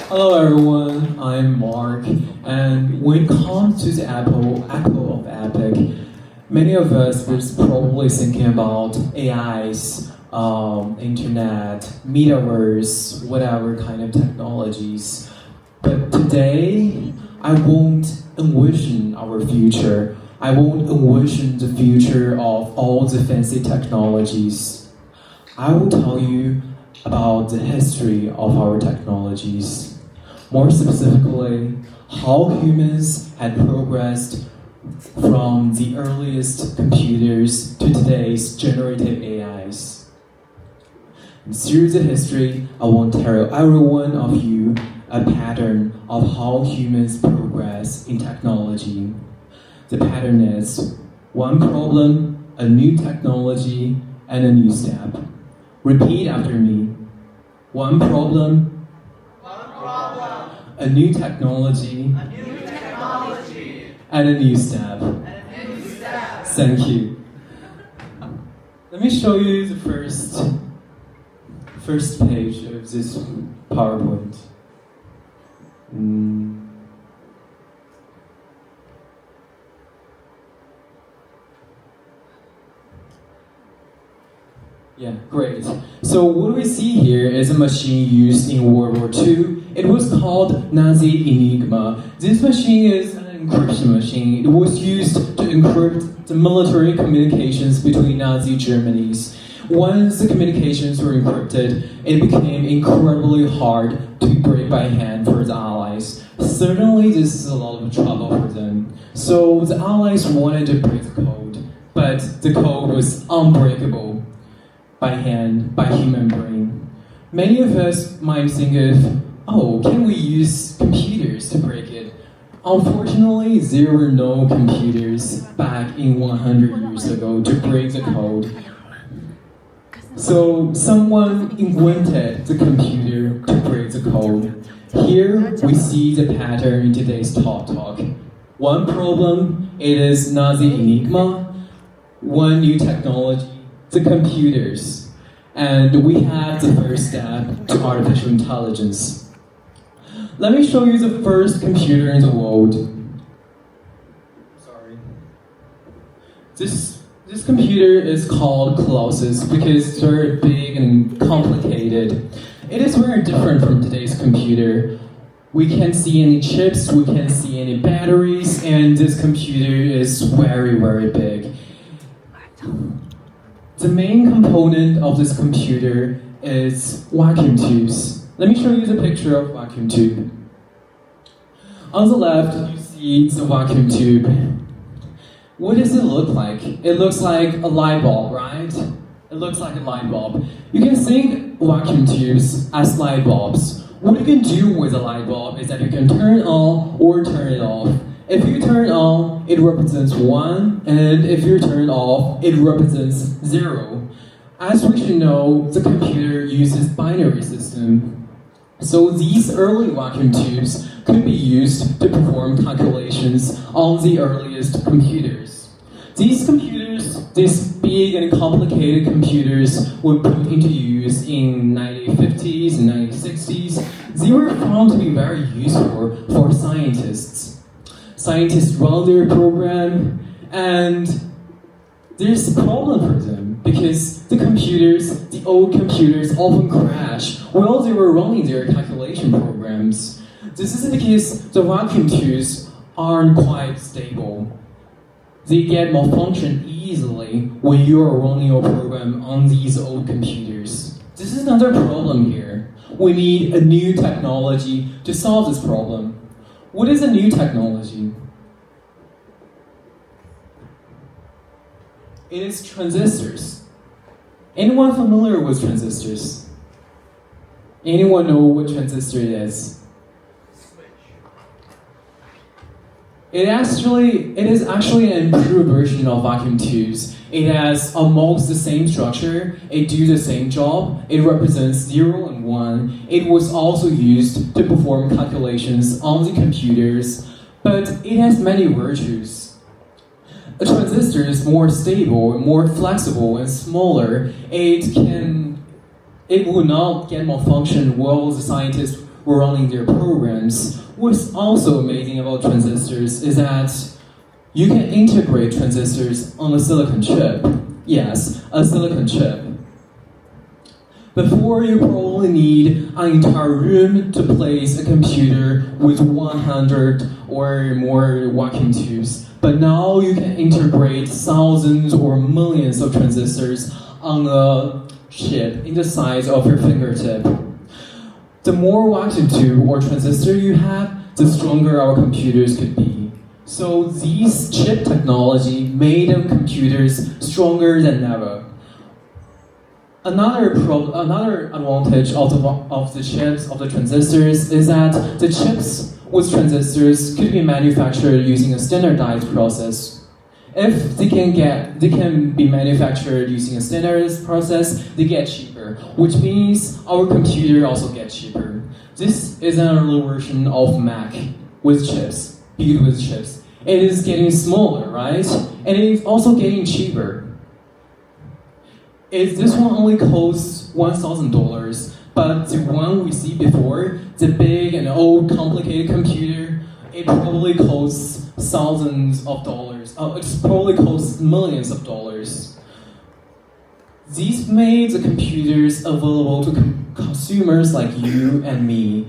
Hello everyone, I'm Mark, and when it comes to the Apple of Epic, many of us was probably thinking about AIs, internet, metaverse, whatever kind of technologies. But today, I won't envision our future. I won't envision the future of all the fancy technologies. I will tell you about the history of our technologies. More specifically, how humans had progressed from the earliest computers to today's generative AIs. And through the history, I want to tell every one of you a pattern of how humans progress in technology. The pattern is one problem, a new technology, and a new step. Repeat after me. One problem, a new technology, and a new step. Thank you. Let me show you the first page of this PowerPoint. Yeah, great. So what we see here is a machine used in World War II. It was called Nazi Enigma. This machine is an encryption machine. It was used to encrypt the military communications between Nazi Germany's. Once the communications were encrypted, it became incredibly hard to be break by hand for the Allies. Certainly this is a lot of trouble for them. So the Allies wanted to break the code, but the code was unbreakable by hand, by human brain. Many of us might think of, oh, can we use computers to break it? Unfortunately, there were no computers back in 100 years ago to break the code. So someone invented the computer to break the code. Here we see the pattern in today's talk. One problem, it is Nazi Enigma. One new technology, the computers. And we have the first step to artificial intelligence. Let me show you the first computer in the world. Sorry. This computer is called Colossus because it's very big and complicated. It is very different from today's computer. We can't see any chips, we can't see any batteries, and this computer is very, very big. The main component of this computer is vacuum tubes. Let me show you the picture of vacuum tube. On the left, you see the vacuum tube. What does it look like? It looks like a light bulb, right? It looks like a light bulb. You can think vacuum tubes as light bulbs. What you can do with a light bulb is that you can turn it on or turn it off. If you turn it on, it represents 1, and if you turn it off, it represents 0. As we should know, the computer uses binary system. So these early vacuum tubes could be used to perform calculations on the earliest computers. These computers, these big and complicated computers, were put into use in 1950s and 1960s. They were found to be very useful for scientists. Scientists run their program, and there's a problem for them because the old computers often crash while they were running their calculation programs. This is because the vacuum tubes aren't quite stable. They get malfunction easily when you are running your program on these old computers. This is another problem here. We need a new technology to solve this problem. What is a new technology? It is transistors. Anyone familiar with transistors? Anyone know what transistor it is? It is actually an improved version of vacuum tubes. It has almost the same structure, it do the same job, it represents 0 and 1. It was also used to perform calculations on the computers, but it has many virtues. A transistor is more stable, more flexible, and smaller. It will not get malfunction while the scientists were running their programs. What's also amazing about transistors is that you can integrate transistors on a silicon chip. Yes, a silicon chip. Before, you probably need an entire room to place a computer with 100 or more vacuum tubes. But now you can integrate thousands or millions of transistors on a chip in the size of your fingertip. The more vacuum tube or transistor you have, the stronger our computers could be. So these chip technology made our computers stronger than ever. Another advantage of the chips, of the transistors, is that the chips with transistors could be manufactured using a standardized process. If they can be manufactured using a standardized process, they get cheaper, which means our computer also gets cheaper. This is another version of Mac with chips, built with chips. It is getting smaller, right? And it is also getting cheaper. This one only costs $1,000, but the one we see before, the big and old complicated computer, it probably costs thousands of dollars. It probably costs millions of dollars. These made the computers available to consumers like you and me.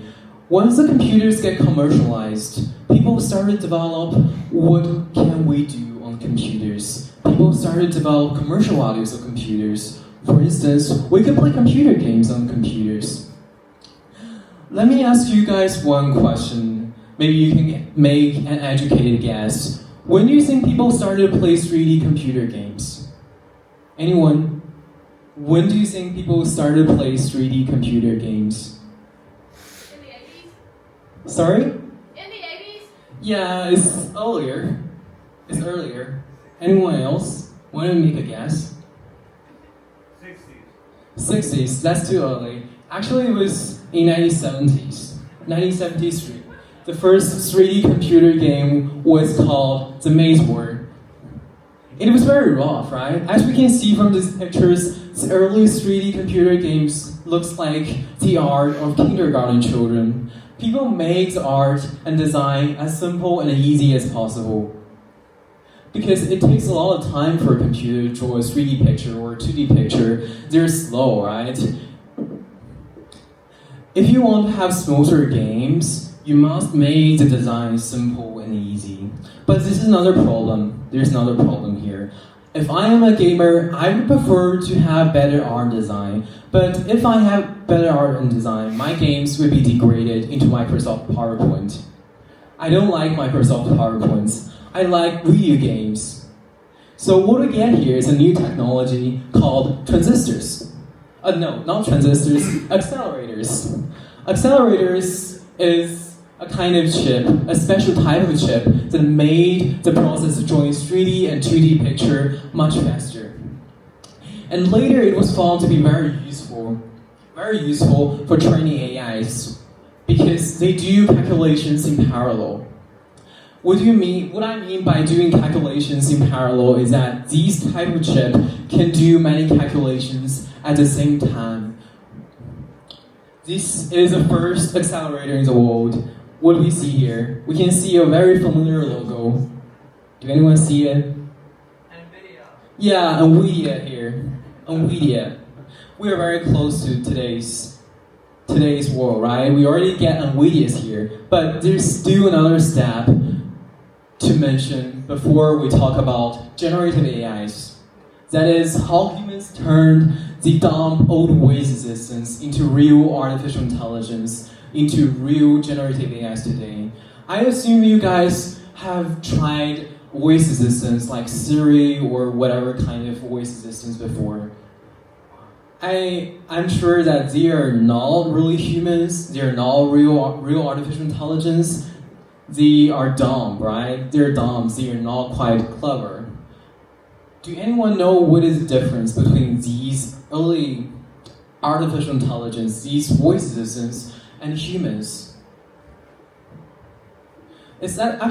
Once the computers get commercialized, people started to develop what can we do on computers. People started to develop commercial values of computers. For instance, we could play computer games on computers. Let me ask you guys one question. Maybe you can make an educated guess. When do you think people started to play 3D computer games? Anyone? When do you think people started to play 3D computer games? In the 80s? Sorry? In the 80s? Yeah, it's earlier. It's earlier. Anyone else? Want to make a guess? 60s, that's too early. Actually, it was in 1970s. 1973. The first 3D computer game was called The Maze War. It was very rough, right? As we can see from these pictures, the earliest 3D computer games looks like the art of kindergarten children. People make the art and design as simple and easy as possible. Because it takes a lot of time for a computer to draw a 3D picture or a 2D picture. They're slow, right? If you want to have smoother games, you must make the design simple and easy. But this is another problem. There's another problem here. If I am a gamer, I would prefer to have better art design. But if I have better art and design, my games would be degraded into Microsoft PowerPoint. I don't like Microsoft PowerPoints. I like video games. So what we get here is a new technology called transistors. No, not transistors, accelerators. Accelerators is a kind of chip, a special type of chip that made the process of drawing 3D and 2D picture much faster. And later it was found to be very useful for training AIs because they do calculations in parallel. What I mean by doing calculations in parallel is that these type of chip can do many calculations at the same time. This is the first accelerator in the world. What do we see here? We can see a very familiar logo. Do anyone see it? NVIDIA. Yeah, NVIDIA here. NVIDIA. We are very close to today's world, right? We already get NVIDIAs here, but there's still another step to mention before we talk about generative AIs. That is how humans turned the dumb old voice assistants into real artificial intelligence, into real generative AIs today. I assume you guys have tried voice assistants like Siri or whatever kind of voice assistants before. I'm sure that they are not really humans, they are not real artificial intelligence. They are dumb, right? They're dumb, they are not quite clever. Do anyone know what is the difference between these early artificial intelligence, these voice assistants, and humans? It's that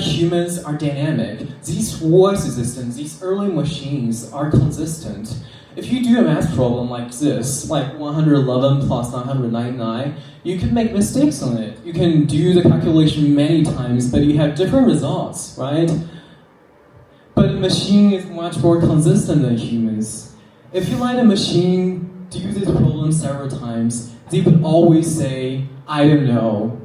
humans are dynamic. These voice assistants, these early machines are consistent. If you do a math problem like this, like 111 plus 999, you can make mistakes on it. You can do the calculation many times, but you have different results, right? But a machine is much more consistent than humans. If you let a machine do this problem several times, they would always say, I don't know.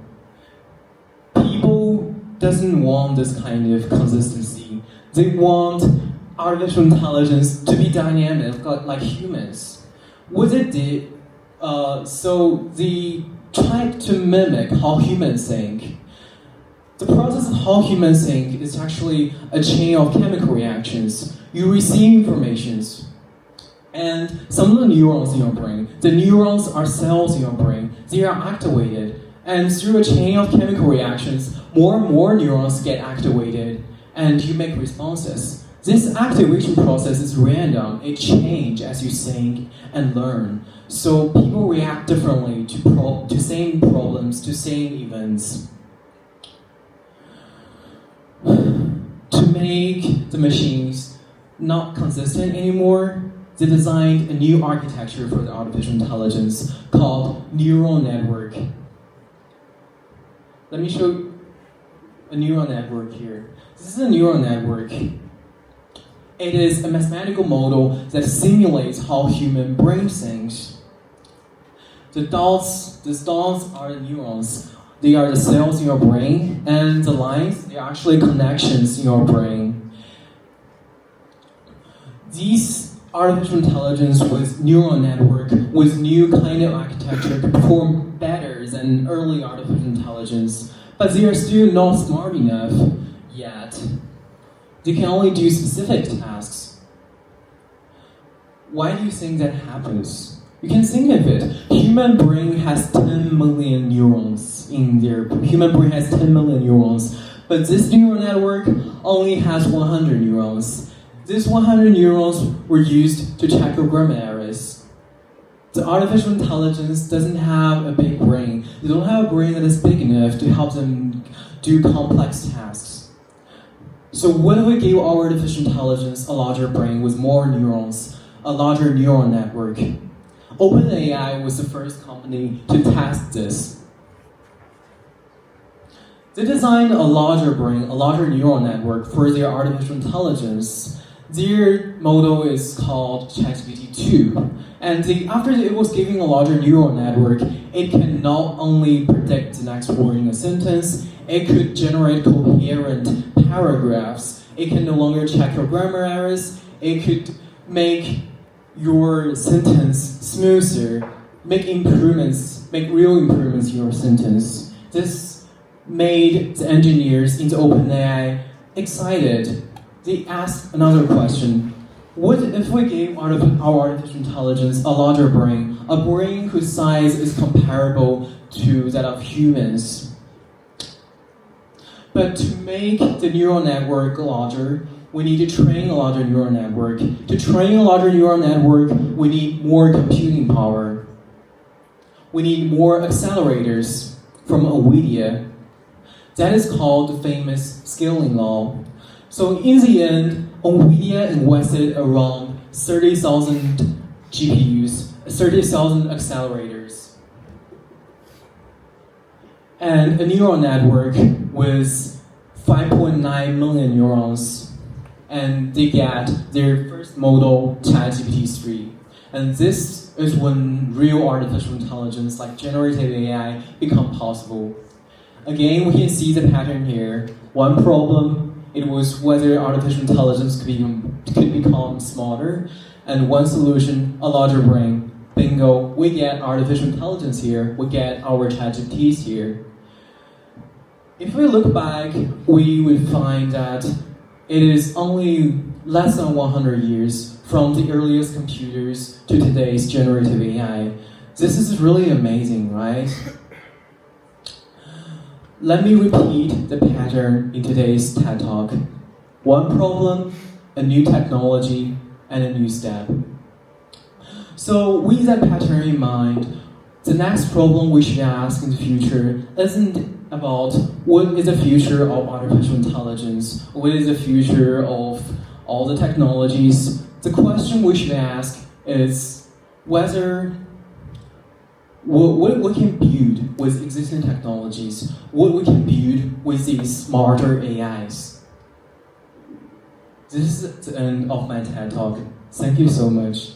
People doesn't want this kind of consistency. They want artificial intelligence to be dynamic like humans. What they did, so they tried to mimic how humans think. The process of how humans think is actually a chain of chemical reactions. You receive informations, and some of the neurons in your brain, the neurons are cells in your brain, they are activated. And through a chain of chemical reactions, more and more neurons get activated, and you make responses. This activation process is random. It changes as you think and learn. So people react differently to same problems, to same events. To make the machines not consistent anymore, they designed a new architecture for the artificial intelligence called neural network. Let me show you a neural network here. This is a neural network. It is a mathematical model that simulates how human brain thinks. These dots are the neurons. They are the cells in your brain, and the lines, they are actually connections in your brain. These artificial intelligence with neural network, with new kind of architecture, to perform better than early artificial intelligence, but they are still not smart enough yet. They can only do specific tasks. Why do you think that happens? You can think of it. Human brain has 10 million neurons in there. Human brain has 10 million neurons, but this neural network only has 100 neurons. These 100 neurons were used to check your grammar errors. The artificial intelligence doesn't have a big brain. They don't have a brain that is big enough to help them do complex tasks. So what if we gave our artificial intelligence a larger brain with more neurons, a larger neural network? OpenAI was the first company to test this. They designed a larger brain, a larger neural network for their artificial intelligence. Their model is called ChatGPT 2. And after it was given a larger neural network, it can not only predict the next word in a sentence, it could generate coherent paragraphs. It can no longer check your grammar errors. It could make your sentence smoother, make real improvements in your sentence. This made the engineers in the OpenAI excited. They asked another question. What if we gave our artificial intelligence a larger brain, a brain whose size is comparable to that of humans? But to make the neural network larger, we need to train a larger neural network. To train a larger neural network, we need more computing power. We need more accelerators from NVIDIA. That is called the famous scaling law. So in the end, NVIDIA invested around 30,000 GPUs, 30,000 accelerators. And a neural network with 5.9 million neurons. And they get their first model, ChatGPT 3. And this is when real artificial intelligence, like generative AI, become possible. Again, we can see the pattern here. One problem, it was whether artificial intelligence could become smarter. And one solution, a larger brain. Bingo, we get artificial intelligence here. We get our ChatGPTs here. If we look back, we would find that it is only less than 100 years from the earliest computers to today's generative AI. This is really amazing, right? Let me repeat the pattern in today's TED Talk. One problem, a new technology, and a new step. So with that pattern in mind, the next problem we should ask in the future isn't about what is the future of artificial intelligence, what is the future of all the technologies. The question we should ask is whether what we can build with existing technologies, what we can build with these smarter AIs. This is the end of my TED Talk. Thank you so much.